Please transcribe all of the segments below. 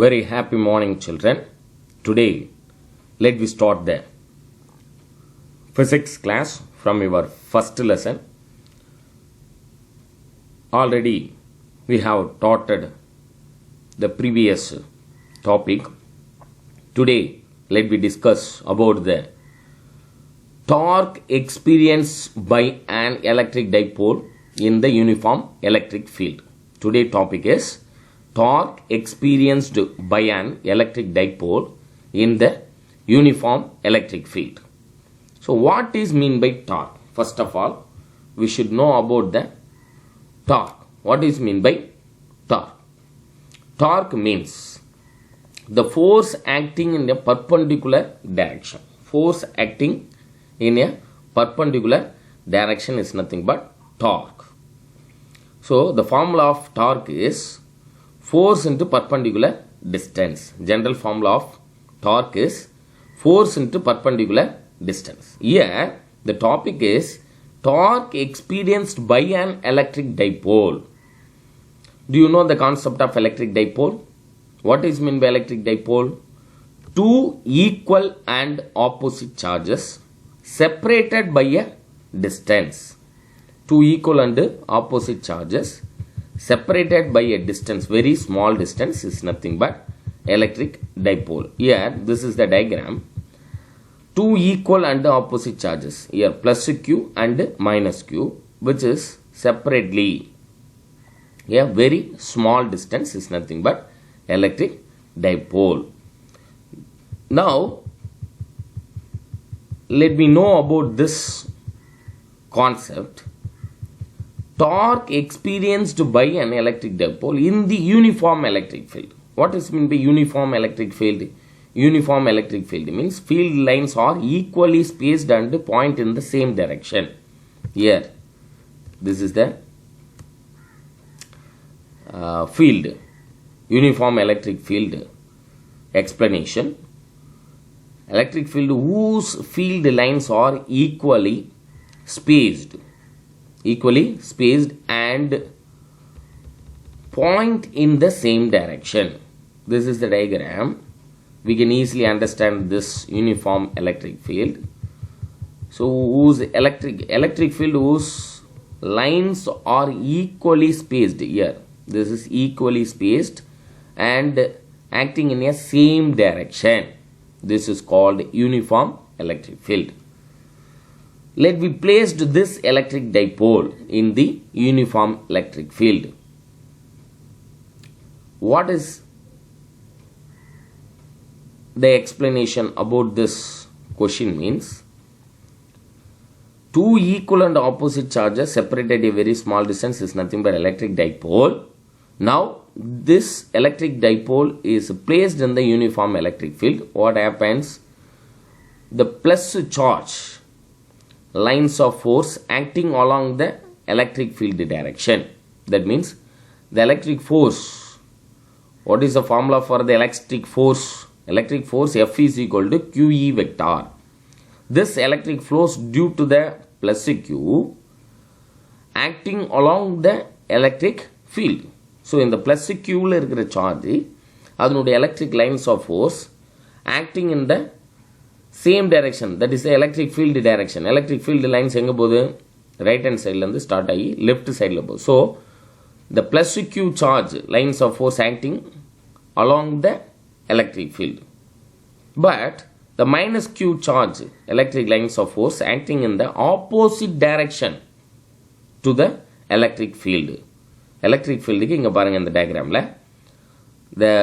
Very happy morning, children. Today, let me start the physics class from your first lesson. Already, we have taught the previous topic. Today, let me discuss about the torque experienced by an electric dipole in the uniform electric field. Today's topic is torque experienced by an electric dipole in the uniform electric field. So what is mean by torque? First of all, we should know about the torque. What is mean by torque? Torque means the force acting in a perpendicular direction. Force acting in a perpendicular direction is nothing but torque. So the formula of torque is force into perpendicular distance. General formula of torque is force into perpendicular distance. Here the topic is torque experienced by an electric dipole. Do you know the concept of electric dipole? What is meant by electric dipole? Two equal and opposite charges separated by a distance. Two equal and opposite charges separated by a distance, very small distance, is nothing but electric dipole. Here, this is the diagram. Two equal and opposite charges. Here, plus q and minus q, which is separately a very small distance, is nothing but electric dipole. Now, let me know about this concept. Torque experienced by an electric dipole in the uniform electric field. What is meant by uniform electric field? Uniform electric field means field lines are equally spaced and point in the same direction. Here, this is the field, uniform electric field explanation. Electric field whose field lines are equally spaced and point in the same direction. This is the diagram. We can easily understand this uniform electric field. So whose electric field whose lines are equally spaced. Here this is equally spaced and acting in a same direction. This is called uniform electric field. Let me place this electric dipole in the uniform electric field. What is the explanation about this question means? Two equal and opposite charges separated a very small distance is nothing but electric dipole. Now this electric dipole is placed in the uniform electric field. What happens? The plus charge lines of force acting along the electric field direction. That means the electric force. What is the formula for the electric force? Electric force F is equal to QE vector. This electric force due to the plus Q acting along the electric field. So in the plus Q la irukra charge adunode electric lines of force acting in the same direction, that is the electric field direction. Electric field lines enga podu right hand side la start aagi left side la podu. So the plus q charge lines of force acting along the electric field, but the minus q charge electric lines of force acting in the opposite direction to the electric field. Electric field ku inga parunga இந்த diagram la the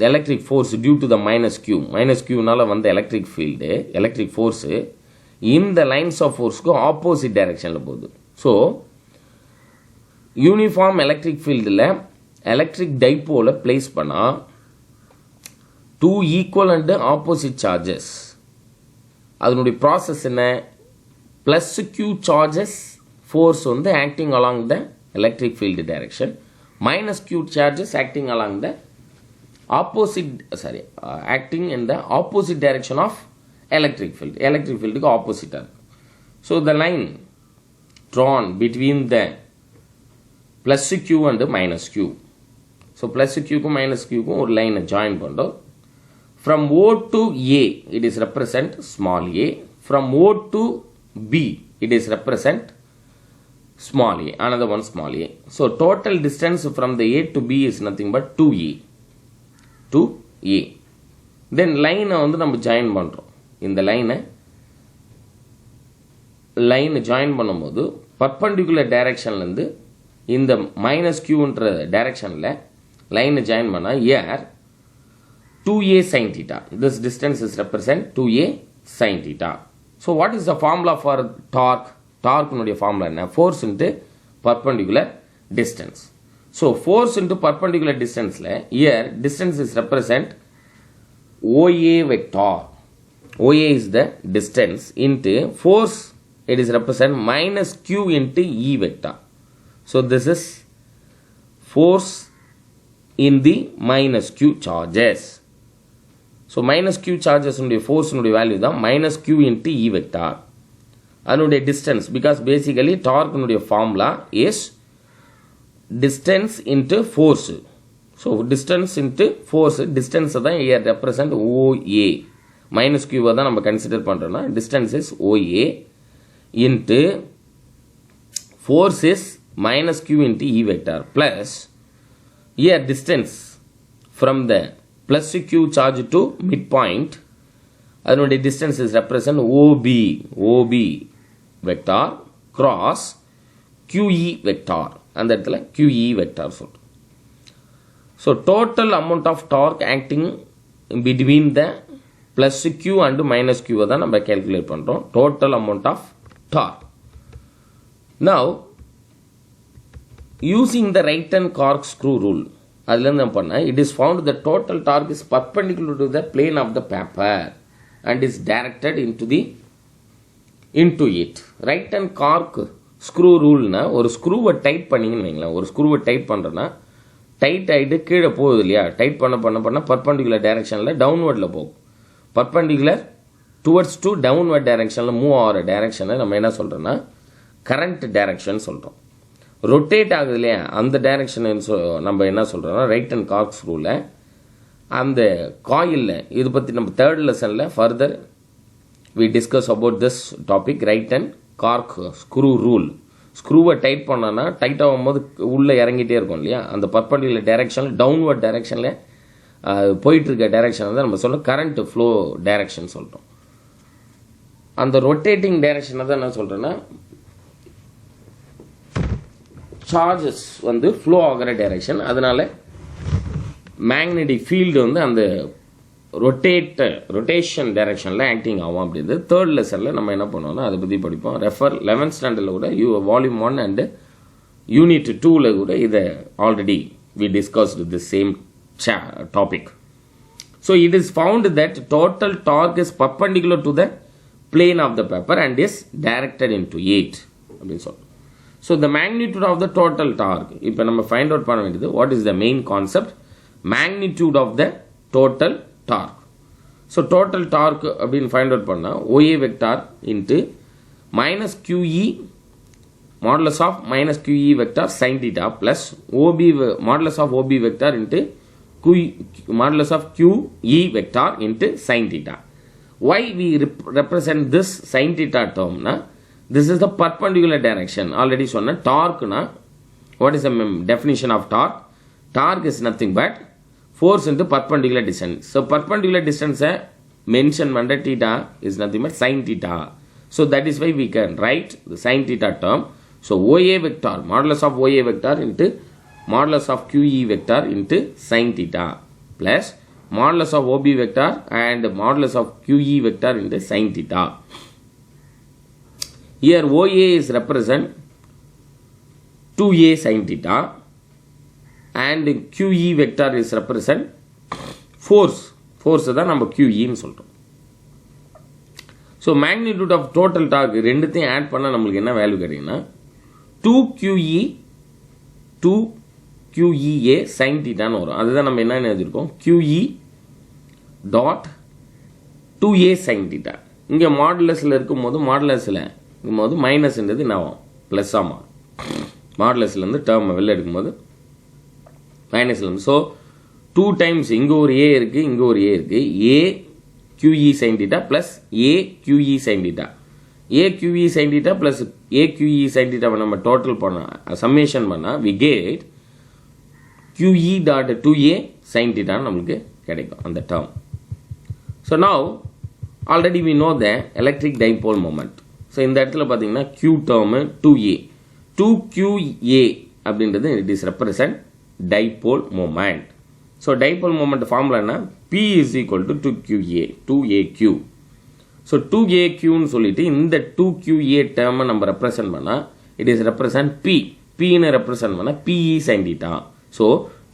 electric force due to the minus q nala vanda electric force in the lines of force ku opposite direction la podu. So uniform electric field la electric dipole place பண்ணா two equal and opposite charges அதனுடைய process என்ன? plus q charges force வந்து acting along the electric field direction, minus q charges acting along the acting in the opposite direction of electric field. Electric field ku opposite. So the line drawn between the plus q and minus q so plus கியூக்கும் minus கியூக்கும் ஒரு லைனை join பண்ணுறோம். From O to A, it is represent small a. From O to B, it is represent small a. Another one small a. So total distance from the A to B is nothing but 2A. 2A. Then line வந்து நம்ம join பண்ணுறோம். இந்த லைனை join பண்ணும்போது perpendicular டைரக்ஷன்லேருந்து இந்த minus கியூன்ற டைரக்ஷனில் லைனை join பண்ணால் ஏர் 2a sin theta. This distance is represent 2a sin theta. So what is the formula for torque? Torque nudiya formula enna? Force into perpendicular distance. So force into perpendicular distance la here distance is represent OA vector. OA is the distance into force, it is represent minus q into E vector. So this is force in the minus q charges. So minus q charges உடைய force உடைய value தான் minus q into E vector. அதனுடைய distance, because basically torque உடைய formula is distance into force. So distance into force, distance தான் here represent OA. Minus q தான் நம்ம consider பண்ணுறோம்னா distance is OA into force is minus q into E vector plus here distance from the plus q charge to midpoint, அதனுடைய distance is represent OB vector cross QE vector. அந்த இடத்துல QE vector சொல்றோம். So total amount of torque acting between the plus q and minus q தான் நம்ம calculate பண்றோம். Total amount of torque. Now using the right hand corkscrew rule, it is found the total torque is perpendicular to the plane of the paper and is directed into it. Right hand corkscrew rule na ஒரு ஸ்க்ரூவை tight பண்ணீங்கன்னு வைங்களேன். ஒரு ஸ்க்ரூவை tight பண்ணுறேன்னா tight ஆகிட்டு கீழே போகுது இல்லையா, tight பண்ண பர்பண்டிகுலர் டைரக்ஷனில் டவுன்வர்டில் போகும். பர்பண்டிகுலர் டுவர்ட்ஸ் டு டவுன்வர்ட் டைரக்ஷனில் மூவ் ஆகிற டைரக்ஷனை நம்ம என்ன சொல்கிறோன்னா கரண்ட் டைரக்ஷன் சொல்கிறோம். ரொட்டேட் ஆகுது இல்லையா, அந்த டைரக்ஷன் நம்ம என்ன சொல்கிறோம்னா ரைட் அண்ட் கார்க் ஸ்க்ரூவில் அந்த காயிலில் இது பற்றி நம்ம தேர்ட் லெசனில் further we discuss about this topic right and corkscrew rule. ஸ்க்ரூவை டைட் பண்ணோன்னா டைட் ஆகும்போது உள்ளே இறங்கிட்டே இருக்கும் இல்லையா, அந்த பர்பண்டிகுலர் டைரக்ஷனில் டவுன்வர்ட் டைரக்ஷனில் போயிட்டுருக்க டைரக்ஷன் தான் நம்ம சொல்கிறோம் கரண்ட் ஃப்ளோ டைரக்ஷன் சொல்கிறோம். அந்த ரொட்டேட்டிங் டைரக்ஷனை தான் என்ன சொல்கிறேன்னா சார்ஜஸ் வந்து ஃப்ளோ ஆகிற டைரக்ஷன். அதனால மேக்னெட்டிக் ஃபீல்டு வந்து அந்த ரொட்டேஷன் டைரக்ஷனில் ஆக்டிங் ஆகும். அப்படின்றது தேர்ட் லெசனில் நம்ம என்ன பண்ணுவோம்னா அதை பற்றி படிப்போம். ரெஃபர் 11th ஸ்டாண்டர்டில் கூட வால்யூம் 1 அண்ட் யூனிட் 2ல கூட இதை already we discussed the same topic. So it is found that total torque is perpendicular to the plane of the paper and is directed into it அப்படின்னு சொல்றோம். So the magnitude of the total torque, இப்போ நம்ம find out பண்ண வேண்டியது what is the main concept, magnitude of the total torque. So total torque அப்படின்னு find out பண்ணா OA vector into minus QE modulus of minus QE vector sin theta plus OB modulus of OB vector into modulus of QE vector into sin theta. Why we represent this sin theta term na? This is the perpendicular direction. Already சொன்ன torque na, what is the definition of torque? Torque is nothing but force into perpendicular distance. So perpendicular distance mention பண்ண theta is nothing but sin theta. So that is why we can write the sin theta term. So OA vector, modulus of OA vector into modulus of QE vector into sin theta plus modulus of OB vector and modulus of QE vector into sin theta. Here OA is represent 2A sin theta and QE vector is represent force. Force தான் நம்ம QE ன்னு சொல்றோம். So magnitude of total torque ரெண்டுத்தையும் add பண்ணா நமக்கு என்ன value கிடைக்கும்னா 2QEA sin theta ன்னு வரும். அதுதான் நம்ம என்ன எழுதிருக்கோம் QE dot 2A sin theta. இங்க மாடுலஸ்ல இருக்கும்போது மாடுலஸ்ல இருக்கும்போது மைனஸ்ன்றது என்ன ஆகும் பிளஸ் ஆகும். மாடுலஸ்ல இருந்து டேர்ம் வெளில எடுக்கும்போது மைனஸ் எலமெண்ட். ஸோ 2 times இங்கே ஒரு ஏ இருக்குது, இங்கே ஒரு ஏ இருக்குது. ஏ QE sin theta plus A QE sin theta. A QE sin theta plus A QE sin theta நம்ம டோட்டல் பண்ணால் சம்மேஷன் பண்ணால் we get QE dot 2A sin theta நம்மளுக்கு கிடைக்கும் அந்த term. So now already we know the electric dipole moment. So இந்த இடத்துல பார்த்தீங்கன்னா Q term 2A 2QA அப்படின்றது it is represent dipole moment. So dipole moment formula என்ன? P is equal to 2QA 2AQ. So 2AQன்னு சொல்லிட்டு இந்த 2QA டேர்மை நம்ம ரெப்ரசன்ட் பண்ணால் it is represent P. Pன்னு ரெப்ரசன்ட் பண்ணால் PE sin theta. So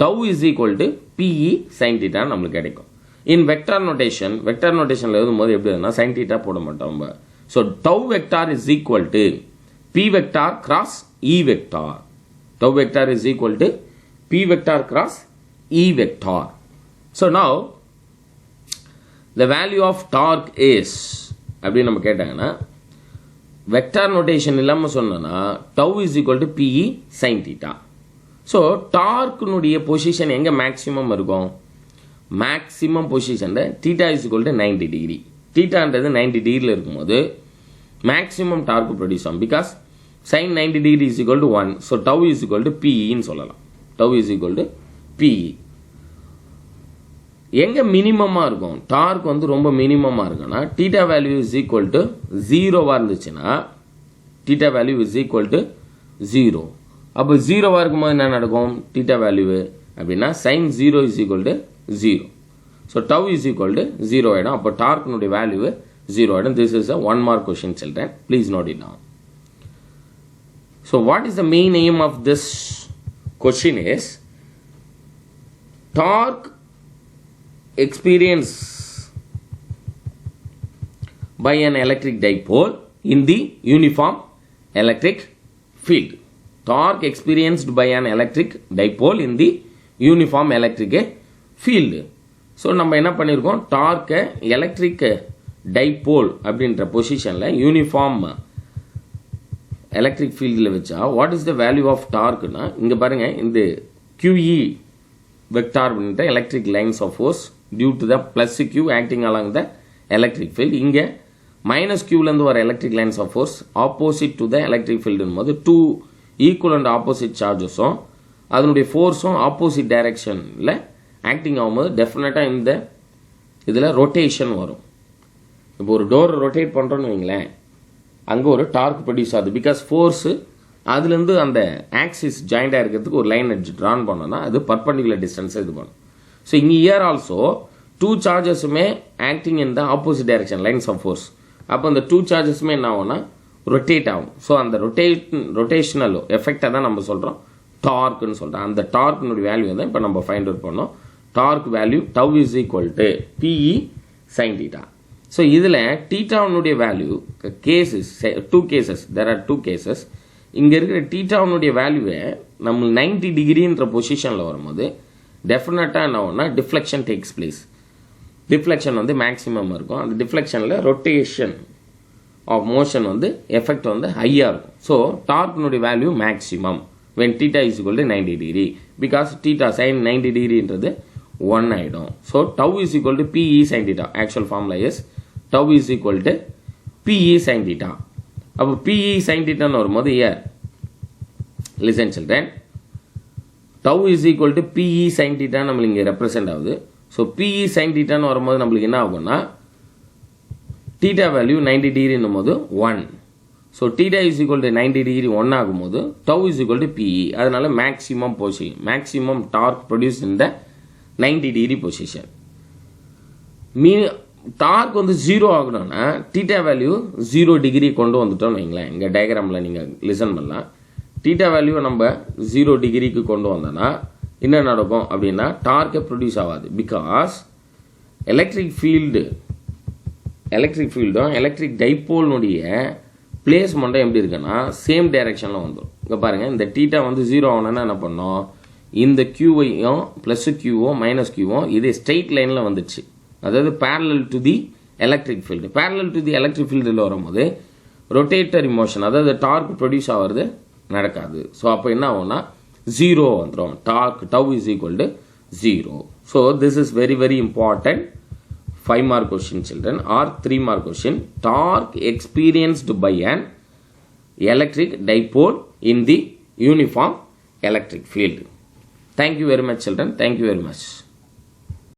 tau is equal to PE sin theta நம்மளுக்கு கிடைக்கும். இன் வெக்டார் நோட்டேஷனில் எழுதும்போது எப்படி இருந்தால் sin theta போட மாட்டோம் நம்ம. So tau vector is equal to P vector cross E vector. Tau vector is equal to P vector cross E vector. So now the value of torque is அப்படின்னு நம்ம கேட்டாங்கன்னா vector notation இல்லாமல் சொன்னோன்னா tau is equal to PE sin theta. So டார்க்குனுடைய position எங்கே maximum இருக்கும்? மேக்ஸிமம் பொசிஷனில் theta is equal to 90 degree. தீட்டான்றது 90 டிகிரியில் இருக்கும்போது மேக்ஸிமம் டார்க்கு ப்ரொடியூஸ் ஆகும். Because sin 90 degree is equal to 1. So tau is equal to PEன்னு சொல்லலாம். tau is equal to PE. எங்கே மினிமமாக இருக்கும்? டார்க் வந்து ரொம்ப மினிமமாக இருக்குன்னா theta value is equal to 0வாக இருந்துச்சுன்னா theta value is equal to 0. அப்போ 0வாக இருக்கும்போது என்ன நடக்கும்? தீட்டா வேல்யூ அப்படின்னா sin 0 is equal to 0. So tau is equal to 0 ஆகிடும். அப்போ டார்க்கினுடைய வேல்யூ 0 ஆகிடும். This is a 1 mark question children. Please note it down. So what is the main aim of this question is torque experience by an electric dipole in the uniform electric field. Torque experienced by an electric dipole in the uniform electric field. So நம்ம என்ன பண்ணியிருக்கோம்? டார்க்கை electric dipole அப்படின்ற பொசிஷனில் uniform electric ஃபீல்டில் வச்சா what is the value of டார்க்குன்னா இங்கே பாருங்கள், இந்த QE வெக்டார் அப்படின்ற electric lines of force due to the plus Q acting along the electric field. இங்கே மைனஸ் Qலேருந்து வர electric lines of force opposite to the electric ஃபீல்டுன்னு போது 2 ஈக்குவல் அண்ட் ஆப்போசிட் சார்ஜஸும் அதனுடைய ஃபோர்ஸும் ஆப்போசிட் டைரக்ஷனில் ஆக்டிங் ஆகும்போது டெஃபினட்டாக இந்த இதில் ரொட்டேஷன் வரும். இப்போ ஒரு டோர் ரொட்டேட் பண்ணுறோன்னு வைங்களேன், அங்கே ஒரு டார்க் ப்ரொடியூஸ் ஆகுது. பிகாஸ் ஃபோர்ஸு அதுலேருந்து அந்த ஆக்சிஸ் ஜாயிண்டாக இருக்கிறதுக்கு ஒரு லைன் அடிச்சு ட்ரான் பண்ணோன்னா அது பர்பண்டிகுலர் டிஸ்டன்ஸை இது பண்ணும். ஸோ இங்கே இயர் ஆல்சோ 2 சார்ஜஸுமே acting in the opposite direction lines of force. அப்போ அந்த 2 சார்ஜஸுமே என்ன ஆகும்னா ரொட்டேட் ஆகும். ஸோ அந்த ரொட்டேஷனல் எஃபெக்டை தான் நம்ம சொல்கிறோம் டார்க்குன்னு சொல்கிறோம். அந்த டார்க்கினுடைய வேல்யூ தான் இப்போ நம்ம ஃபைண்ட் அவுட் பண்ணோம். Torque value tau is equal to PE sin theta. So இதில் தீட்டாவுனுடைய value cases 2 cases, there are 2 cases. இங்கே இருக்கிற தீட்டாவுனுடைய வேல்யூவை நம்ம 90 டிகிரின்ற பொசிஷனில் வரும்போது டெஃபினட்டாக என்ன ஆகும்னா டிஃப்ளெக்ஷன் டேக்ஸ் பிளேஸ். டிஃப்ளெக்ஷன் வந்து மேக்ஸிமம் இருக்கும். அந்த டிஃப்ளெக்ஷனில் ரொட்டேஷன் ஆஃப் மோஷன் வந்து எஃபெக்ட் வந்து ஹையாக இருக்கும். ஸோ டார்க்கினுடைய value maximum when theta is equal to 90 degree because theta sin 90 degree என்றது 1 ஆகிடும். So tau is equal to PE sin theta. Actual formula is tau is equal to PE sin theta. அப்போ PE sin theta வரும்போது here listen children, tau is equal to PE sin theta நம்மளுக்கு இங்கே represent ஆகுது. So PE sin theta வரும்போது நம்மளுக்கு என்ன ஆகும்னா theta value 90 டிகிரின்னும் போது 1. So theta is equal to 90 degree 1 ஆகும்போது tau is equal to PE. அதனால மேக்ஸிமம் டார்க் ப்ரொடியூஸ் இந்த 90 டிகிரி பொசிஷன். டார்க் வந்து 0 ஆகணும்னா தீட்டா வேல்யூ 0 டிகிரி கொண்டு வந்துட்டோம்னு வைங்களேன். இங்கே டயக்ராமில் நீங்கள் லிசன் பண்ணலாம். தீட்டா வேல்யூவை நம்ம 0 டிகிரிக்கு கொண்டு வந்தோன்னா என்ன நடக்கும் அப்படின்னா டார்க்கே ப்ரொடியூஸ் ஆகாது. பிகாஸ் எலக்ட்ரிக் ஃபீல்டும் எலக்ட்ரிக் டைபோல்னுடைய பிளேஸ்மெண்ட்டும் எப்படி இருக்குன்னா சேம் டைரக்ஷனில் வந்துடும். இங்கே பாருங்கள், இந்த தீட்டா வந்து 0 ஆகணும்னா என்ன பண்ணோம்? இந்த கியூவையும் ப்ளஸ் கியூவும் மைனஸ் கியூவும் இது ஸ்ட்ரெயிட் லைனில் வந்துடுச்சு. அதாவது parallel to the electric field. parallel to the electric field வரும்போது ரொட்டேட்டரி மோஷன், அதாவது டார்க் ப்ரொடியூஸ் ஆகிறது நடக்காது. ஸோ அப்போ என்ன ஆகும்னா 0 வந்துரும். torque tau is equal to 0. So this is very very important 5 mark question children or 3 mark question. Torque experienced by an electric dipole in the uniform electric field. Thank you very much children. Thank you very much.